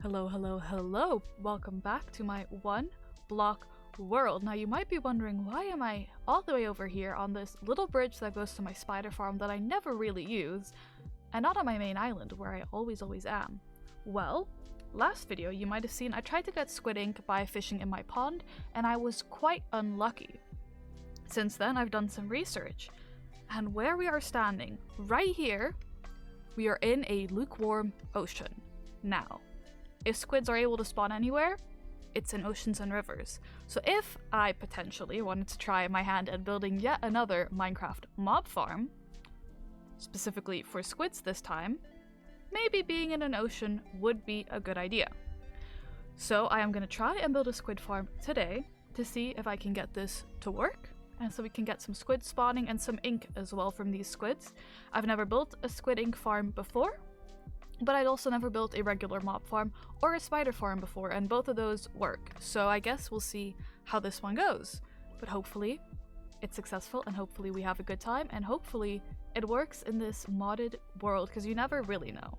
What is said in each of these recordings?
Hello, hello, hello! Welcome back to my one block world. Now you might be wondering, why am I all the way over here on this little bridge that goes to my spider farm that I never really use, and not on my main island where I always am? Well, last video you might have seen I tried to get squid ink by fishing in my pond, and I was quite unlucky. Since then I've done some research, and where we are standing, right here, we are in a lukewarm ocean. Now, if squids are able to spawn anywhere, it's in oceans and rivers. So if I potentially wanted to try my hand at building yet another Minecraft mob farm, specifically for squids this time, maybe being in an ocean would be a good idea. So I am going to try and build a squid farm today to see if I can get this to work, and so we can get some squid spawning and some ink as well from these squids. I've never built a squid ink farm before, but I'd also never built a regular mob farm or a spider farm before, and both of those work. So I guess we'll see how this one goes. But hopefully it's successful, and hopefully we have a good time, and hopefully it works in this modded world, because you never really know.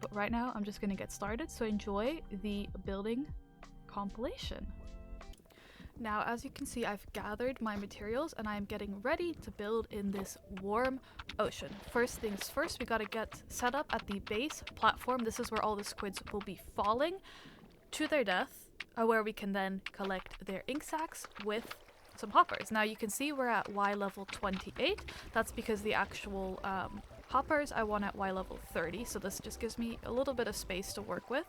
But right now I'm just going to get started, so enjoy the building compilation. Now, as you can see, I've gathered my materials and I'm getting ready to build in this warm ocean. First things first, we gotta get set up at the base platform. This is where all the squids will be falling to their death, where we can then collect their ink sacs with some hoppers. Now you can see we're at Y level 28. That's because the actual hoppers I want at Y level 30, so this just gives me a little bit of space to work with.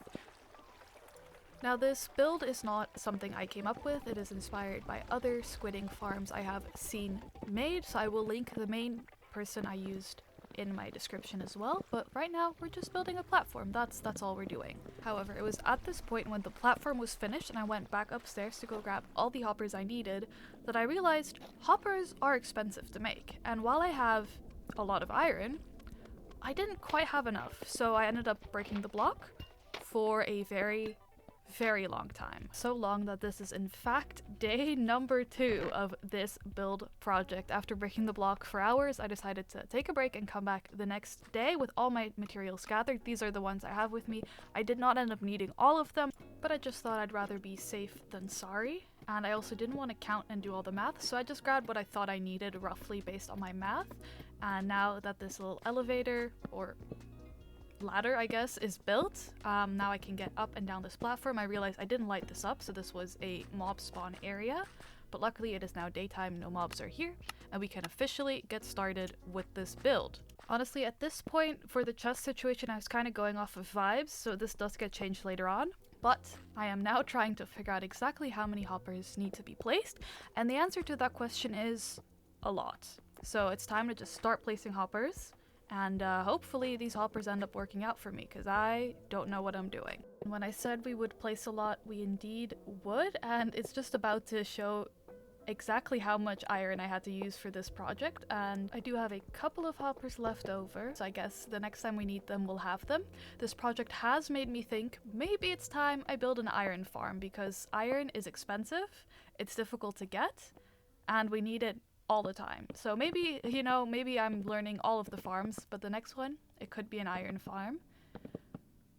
Now this build is not something I came up with, it is inspired by other squid ink farms I have seen made, so I will link the main person I used in my description as well, but right now we're just building a platform, that's all we're doing. However, it was at this point when the platform was finished and I went back upstairs to go grab all the hoppers I needed that I realized hoppers are expensive to make, and while I have a lot of iron, I didn't quite have enough, so I ended up breaking the block for a very long time. So long that this is in fact day number 2 of this build project. After breaking the block for hours, I decided to take a break and come back the next day with all my materials gathered. These are the ones I have with me. I did not end up needing all of them, but I just thought I'd rather be safe than sorry. And I also didn't want to count and do all the math, so I just grabbed what I thought I needed roughly based on my math. And now that this little elevator, or ladder I guess, is built, now I can get up and down this platform. I realized I didn't light this up, so this was a mob spawn area, but luckily it is now daytime, no mobs are here, and we can officially get started with this build. Honestly, at this point for the chest situation I was kind of going off of vibes, so this does get changed later on, but I am now trying to figure out exactly how many hoppers need to be placed, and the answer to that question is a lot. So it's time to just start placing hoppers. And hopefully these hoppers end up working out for me, because I don't know what I'm doing. When I said we would place a lot, we indeed would, and it's just about to show exactly how much iron I had to use for this project, and I do have a couple of hoppers left over, so I guess the next time we need them we'll have them. This project has made me think maybe it's time I build an iron farm, because iron is expensive, it's difficult to get, and we need it all the time. So maybe, you know, maybe I'm learning all of the farms, but the next one, it could be an iron farm.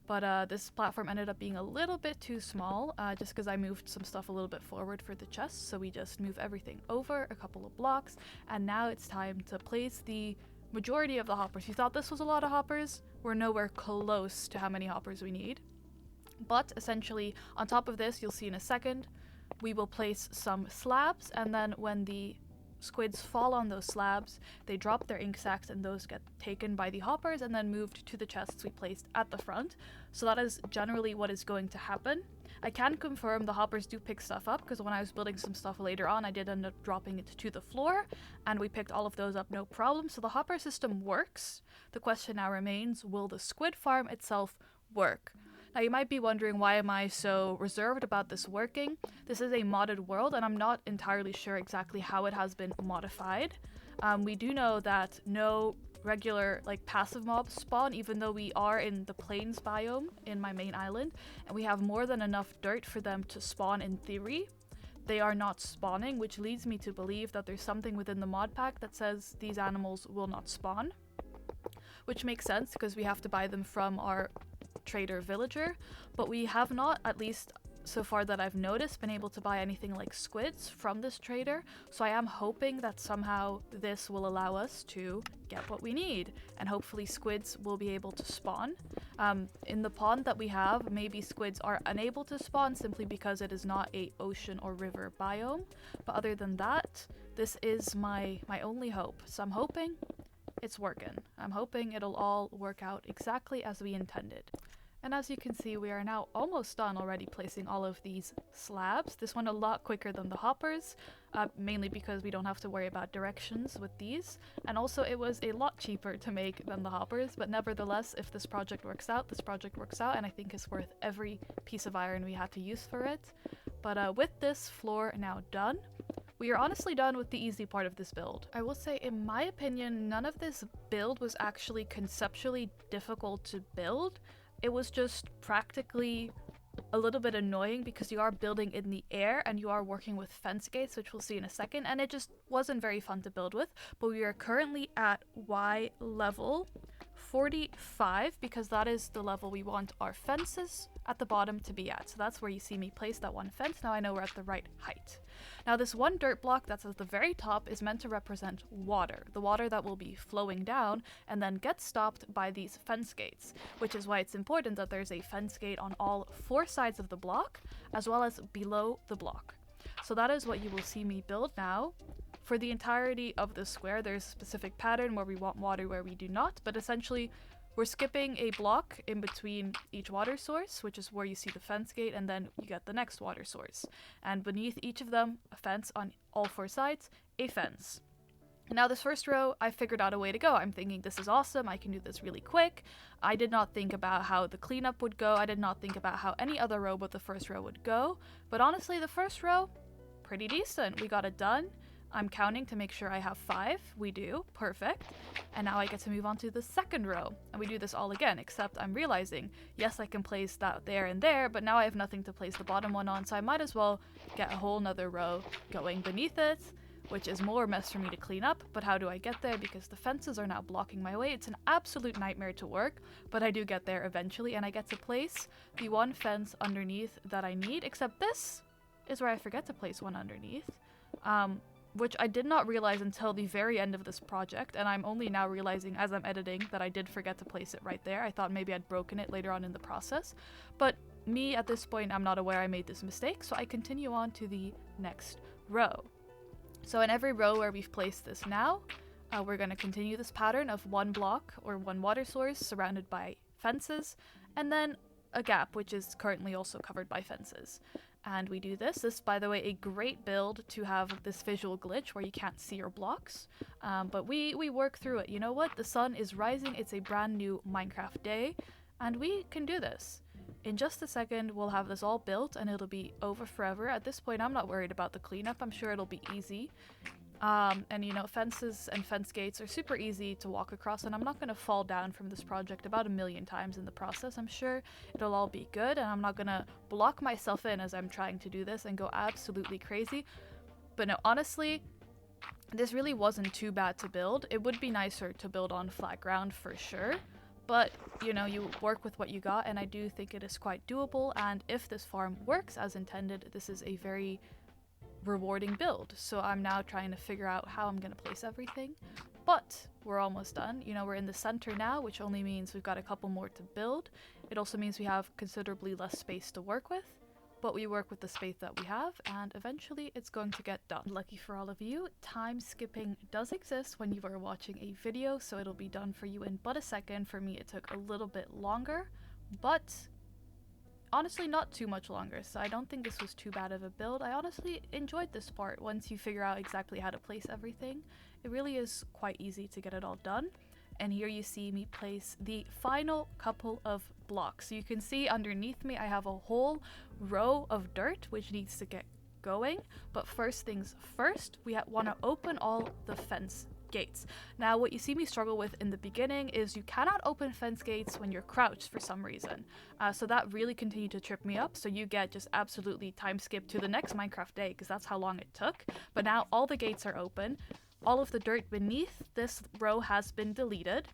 But this platform ended up being a little bit too small, just because I moved some stuff a little bit forward for the chest, so we just move everything over a couple of blocks, and now it's time to place the majority of the hoppers. You thought this was a lot of hoppers? We're nowhere close to how many hoppers we need. But essentially, on top of this, you'll see in a second, we will place some slabs, and then when the squids fall on those slabs, they drop their ink sacs, and those get taken by the hoppers and then moved to the chests we placed at the front. So that is generally what is going to happen. I can confirm the hoppers do pick stuff up, because when I was building some stuff later on, I did end up dropping it to the floor, and we picked all of those up no problem. So the hopper system works. The question now remains, will the squid farm itself work? Now you might be wondering, why am I so reserved about this working? This is a modded world, and I'm not entirely sure exactly how it has been modified. We do know that no regular passive mobs spawn, even though we are in the plains biome in my main island, and we have more than enough dirt for them to spawn in theory. They are not spawning, which leads me to believe that there's something within the mod pack that says these animals will not spawn, which makes sense because we have to buy them from our trader villager, but we have not, at least so far that I've noticed, been able to buy anything like squids from this trader. So I am hoping that somehow this will allow us to get what we need, and hopefully squids will be able to spawn. In the pond that we have, maybe squids are unable to spawn simply because it is not a ocean or river biome, but other than that, this is my only hope. So I'm hoping it's working. I'm hoping it'll all work out exactly as we intended. And as you can see, we are now almost done already placing all of these slabs. This went a lot quicker than the hoppers, mainly because we don't have to worry about directions with these. And also it was a lot cheaper to make than the hoppers, but nevertheless, if this project works out, this project works out, and I think it's worth every piece of iron we had to use for it. But with this floor now done, we are honestly done with the easy part of this build. I will say, in my opinion, none of this build was actually conceptually difficult to build. It was just practically a little bit annoying because you are building in the air and you are working with fence gates, which we'll see in a second, and it just wasn't very fun to build with. But we are currently at Y level 45 because that is the level we want our fences at the bottom to be at. So that's where you see me place that one fence. Now I know we're at the right height. Now this one dirt block that's at the very top is meant to represent water, the water that will be flowing down and then get stopped by these fence gates, which is why it's important that there's a fence gate on all 4 sides of the block as well as below the block. So that is what you will see me build now. For the entirety of the square, there's a specific pattern where we want water, where we do not, but essentially we're skipping a block in between each water source, which is where you see the fence gate, and then you get the next water source. And beneath each of them, a fence on all 4 sides, a fence. Now this first row, I figured out a way to go. I'm thinking this is awesome, I can do this really quick. I did not think about how the cleanup would go, I did not think about how any other row but the first row would go. But honestly, the first row, pretty decent. We got it done. I'm counting to make sure I have 5. We do. Perfect. And now I get to move on to the second row. And we do this all again, except I'm realizing, yes, I can place that there and there, but now I have nothing to place the bottom one on, so I might as well get a whole nother row going beneath it, which is more mess for me to clean up. But how do I get there? Because the fences are now blocking my way. It's an absolute nightmare to work, but I do get there eventually, and I get to place the one fence underneath that I need, except this is where I forget to place one underneath. Which I did not realize until the very end of this project, and I'm only now realizing as I'm editing that I did forget to place it right there. I thought maybe I'd broken it later on in the process, but me at this point, I'm not aware I made this mistake, so I continue on to the next row. So in every row where we've placed this now, we're going to continue this pattern of 1 block or 1 water source surrounded by fences, and then a gap, which is currently also covered by fences. And we do this. This, by the way, a great build to have this visual glitch where you can't see your blocks. But we work through it. You know what? The sun is rising. It's a brand new Minecraft day. And we can do this. In just a second, we'll have this all built and it'll be over forever. At this point, I'm not worried about the cleanup. I'm sure it'll be easy. And you know, fences and fence gates are super easy to walk across, and I'm not going to fall down from this project about 1,000,000 times in the process. I'm sure it'll all be good, and I'm not going to block myself in as I'm trying to do this and go absolutely crazy. But no, honestly, this really wasn't too bad to build. It would be nicer to build on flat ground for sure, but you know, you work with what you got, and I do think it is quite doable. And if this farm works as intended, this is a very rewarding build. So I'm now trying to figure out how I'm going to place everything, but we're almost done. You know, we're in the center now, which only means we've got a couple more to build. It also means we have considerably less space to work with, but we work with the space that we have, and eventually it's going to get done. Lucky for all of you, time skipping does exist when you are watching a video, so it'll be done for you in but a second. For me, it took a little bit longer, but honestly not too much longer, so I don't think this was too bad of a build. I honestly enjoyed this part. Once you figure out exactly how to place everything, it really is quite easy to get it all done. And here you see me place the final couple of blocks. So you can see underneath me I have a whole row of dirt which needs to get going, but first things first, we want to open all the fence gates. Now what you see me struggle with in the beginning is you cannot open fence gates when you're crouched for some reason, so that really continued to trip me up. So you get just absolutely time skip to the next Minecraft day because that's how long it took. But now all the gates are open, all of the dirt beneath this row has been deleted,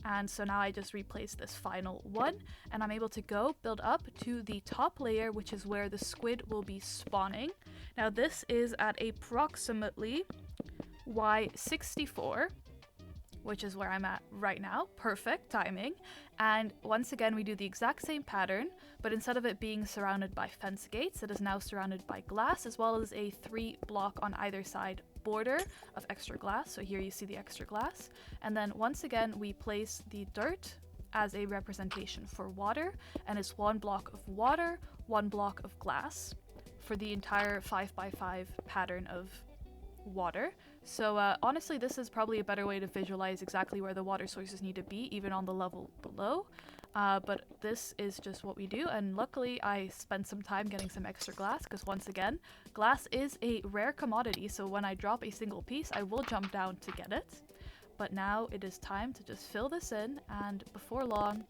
And so now I just replace this final one, and I'm able to go build up to the top layer, which is where the squid will be spawning. Now this is at approximately Y64, which is where I'm at right now. Perfect timing. And once again, we do the exact same pattern, but instead of it being surrounded by fence gates, it is now surrounded by glass, as well as a 3-block on either side border of extra glass. So here you see the extra glass. And then once again, we place the dirt as a representation for water, and it's 1 block of water, 1 block of glass for the entire 5x5 pattern of water. So honestly, this is probably a better way to visualize exactly where the water sources need to be, even on the level below. But this is just what we do, and luckily I spent some time getting some extra glass, because once again, glass is a rare commodity, so when I drop a single piece, I will jump down to get it. But now it is time to just fill this in, and before long,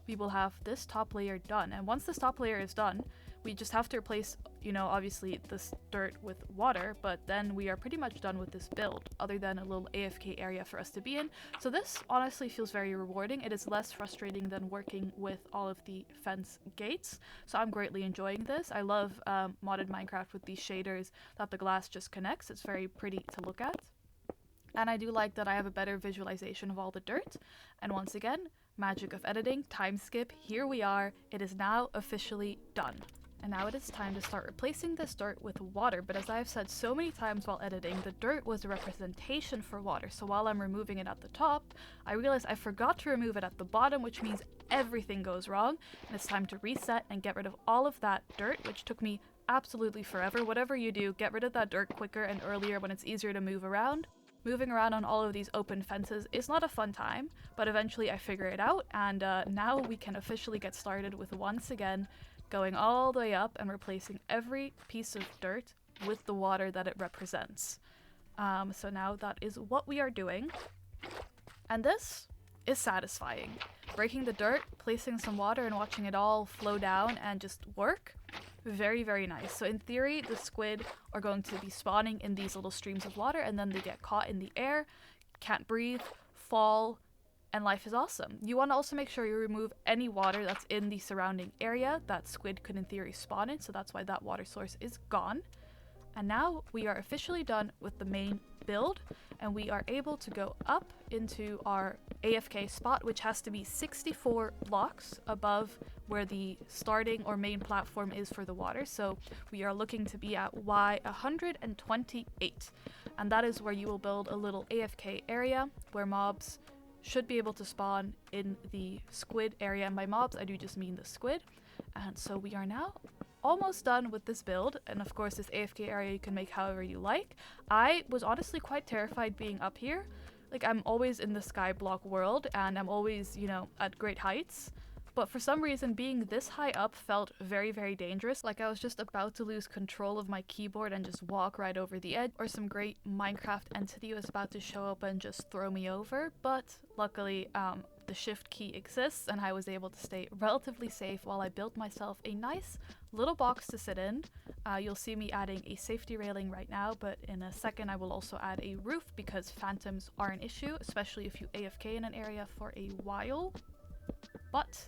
we will have this top layer done. And once this top layer is done, we just have to replace, you know, obviously this dirt with water, but then we are pretty much done with this build, other than a little AFK area for us to be in. So this honestly feels very rewarding. It is less frustrating than working with all of the fence gates, so I'm greatly enjoying this. I love modded Minecraft with these shaders that the glass just connects. It's very pretty to look at. And I do like that I have a better visualization of all the dirt. And once again, magic of editing, time skip, here we are. It is now officially done. And now it is time to start replacing this dirt with water, but as I have said so many times while editing, the dirt was a representation for water, so while I'm removing it at the top, I realized I forgot to remove it at the bottom, which means everything goes wrong, and it's time to reset and get rid of all of that dirt, which took me absolutely forever. Whatever you do, get rid of that dirt quicker and earlier when it's easier to move around. Moving around on all of these open fences is not a fun time, but eventually I figure it out, and now we can officially get started with once again going all the way up and replacing every piece of dirt with the water that it represents. So now that is what we are doing. And this is satisfying. Breaking the dirt, placing some water, and watching it all flow down and just work. Very, very nice. So in theory, the squid are going to be spawning in these little streams of water, and then they get caught in the air, can't breathe, fall, and life is awesome. You want to also make sure you remove any water that's in the surrounding area that squid could in theory spawn in, so that's why that water source is gone. And now we are officially done with the main build, and we are able to go up into our AFK spot, which has to be 64 blocks above where the starting or main platform is for the water. So we are looking to be at Y128, and that is where you will build a little AFK area where mobs should be able to spawn in the squid area. And by mobs, I do just mean the squid. And so we are now almost done with this build, and of course this AFK area you can make however you like. I was honestly quite terrified being up here. Like, I'm always in the skyblock world, and I'm always, you know, at great heights. But for some reason, being this high up felt very, very dangerous. Like I was just about to lose control of my keyboard and just walk right over the edge, or some great Minecraft entity was about to show up and just throw me over. But luckily, the shift key exists, and I was able to stay relatively safe while I built myself a nice little box to sit in. You'll see me adding a safety railing right now, but in a second I will also add a roof because phantoms are an issue, especially if you AFK in an area for a while. But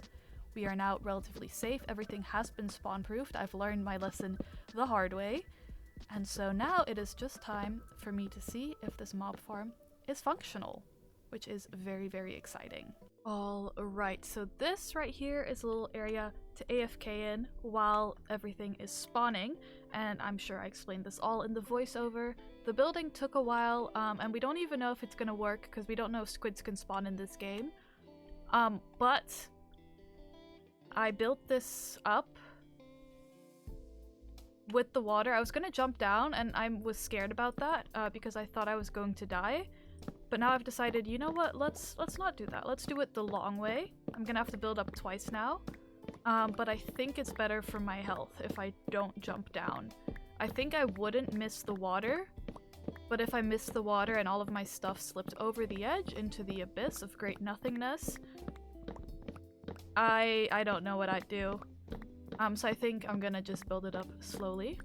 we are now relatively safe. Everything has been spawn-proofed. I've learned my lesson the hard way. And so now it is just time for me to see if this mob farm is functional, which is very, very exciting. All right, so this right here is a little area to AFK in while everything is spawning, and I'm sure I explained this all in the voiceover. The building took a while, and we don't even know if it's gonna work because we don't know if squids can spawn in this game. But I built this up with the water. I was gonna jump down, and I was scared about that because I thought I was going to die. But now I've decided, you know what, let's not do that. Let's do it the long way. I'm gonna have to build up twice now. But I think it's better for my health if I don't jump down. I think I wouldn't miss the water, but if I missed the water and all of my stuff slipped over the edge into the abyss of great nothingness, I don't know what I'd do. So I think I'm gonna just build it up slowly.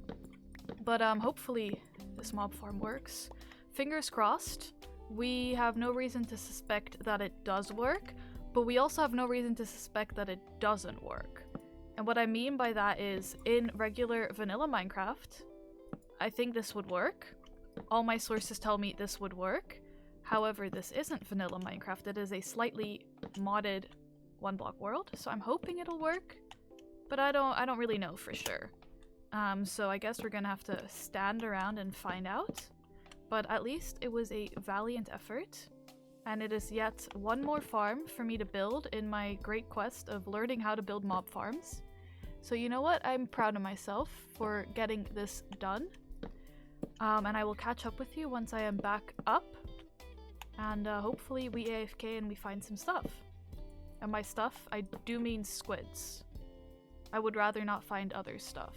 But hopefully this mob farm works. Fingers crossed. We have no reason to suspect that it does work, but we also have no reason to suspect that it doesn't work. And what I mean by that is, in regular vanilla Minecraft, I think this would work. All my sources tell me this would work. However, this isn't vanilla Minecraft. It is a slightly modded one block world, so I'm hoping it'll work, but I don't really know for sure. So I guess we're gonna have to stand around and find out. But at least it was a valiant effort, and it is yet one more farm for me to build in my great quest of learning how to build mob farms. So you know what? I'm proud of myself for getting this done. And I will catch up with you once I am back up. And hopefully we AFK and we find some stuff. And by stuff, I do mean squids. I would rather not find other stuff.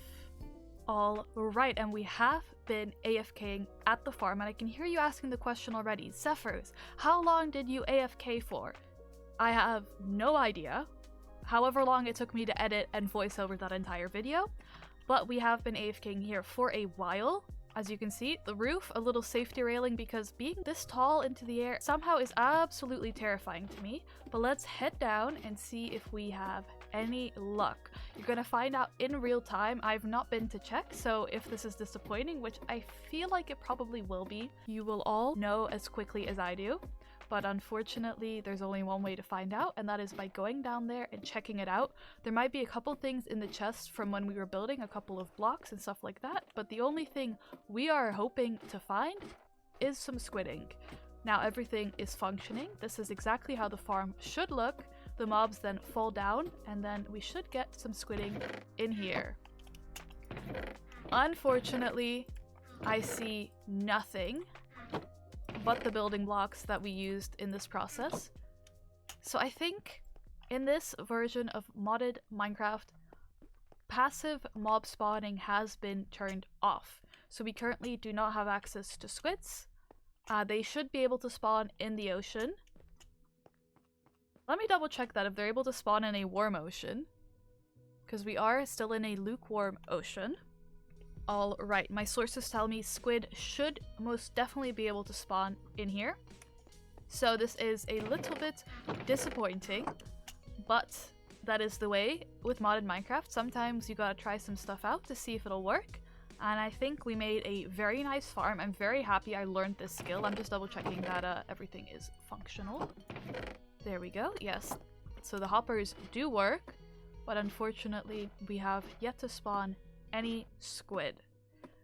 Alright, and we have been AFKing at the farm, and I can hear you asking the question already. Zephyrs, how long did you AFK for? I have no idea. However long it took me to edit and voice over that entire video. But we have been AFKing here for a while. As you can see, the roof, a little safety railing, because being this tall into the air somehow is absolutely terrifying to me. But let's head down and see if we have any luck. You're gonna find out in real time. I've not been to check, so if this is disappointing, which I feel like it probably will be, you will all know as quickly as I do. But unfortunately, there's only one way to find out, and that is by going down there and checking it out. There might be a couple things in the chest from when we were building, a couple of blocks and stuff like that, but the only thing we are hoping to find is some squid ink. Now everything is functioning. This is exactly how the farm should look. The mobs then fall down, and then we should get some squid ink in here. Unfortunately, I see nothing but the building blocks that we used in this process. So I think in this version of modded Minecraft, passive mob spawning has been turned off. So we currently do not have access to squids. They should be able to spawn in the ocean. Let me double check that if they're able to spawn in a warm ocean, because we are still in a lukewarm ocean. Alright, my sources tell me squid should most definitely be able to spawn in here. So this is a little bit disappointing, but that is the way with modded Minecraft. Sometimes you gotta try some stuff out to see if it'll work. And I think we made a very nice farm. I'm very happy I learned this skill. I'm just double checking that everything is functional. There we go, yes. So the hoppers do work, but unfortunately we have yet to spawn any squid.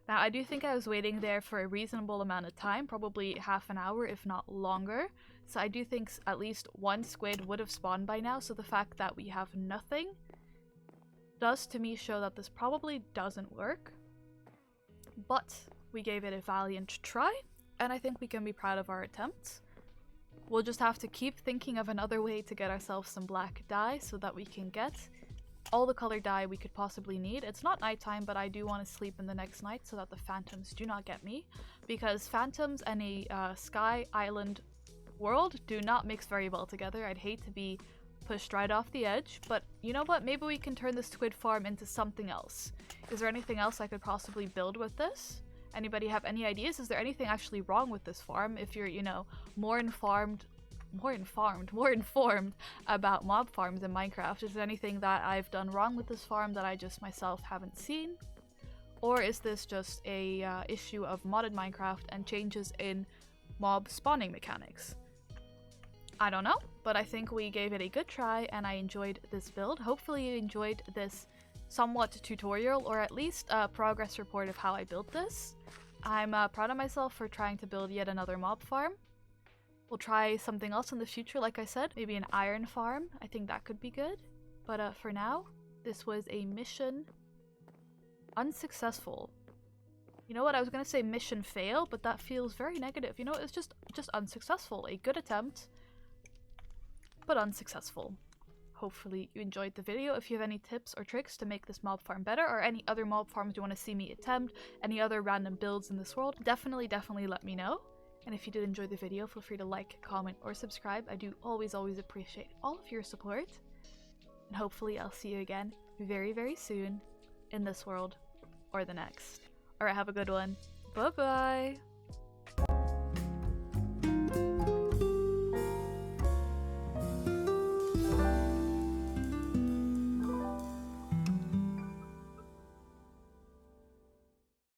Now I do think I was waiting there for a reasonable amount of time, probably half an hour if not longer, so I do think at least one squid would have spawned by now, so the fact that we have nothing does to me show that this probably doesn't work. But we gave it a valiant try, and I think we can be proud of our attempts. We'll just have to keep thinking of another way to get ourselves some black dye so that we can get all the color dye we could possibly need. It's not nighttime, but I do want to sleep in the next night so that the phantoms do not get me, because phantoms and a sky island world do not mix very well together. I'd hate to be pushed right off the edge, but you know what? Maybe we can turn the squid farm into something else. Is there anything else I could possibly build with this? Anybody have any ideas? Is there anything actually wrong with this farm? If you're, you know, more informed about mob farms in Minecraft, is there anything that I've done wrong with this farm that I just myself haven't seen? Or is this just a issue of modded Minecraft and changes in mob spawning mechanics? I don't know, but I think we gave it a good try and I enjoyed this build. Hopefully you enjoyed this somewhat tutorial, or at least a progress report of how I built this. I'm proud of myself for trying to build yet another mob farm. We'll try something else in the future, like I said, maybe an iron farm. I think that could be good. But for now, this was a mission unsuccessful. You know what, I was gonna say mission fail, but that feels very negative. You know, it's just unsuccessful. A good attempt, but unsuccessful. Hopefully you enjoyed the video. If you have any tips or tricks to make this mob farm better, or any other mob farms you want to see me attempt, any other random builds in this world, definitely let me know. And if you did enjoy the video, feel free to like, comment, or subscribe. I do always appreciate all of your support. And hopefully I'll see you again very, very soon in this world or the next. Alright, have a good one. Bye-bye!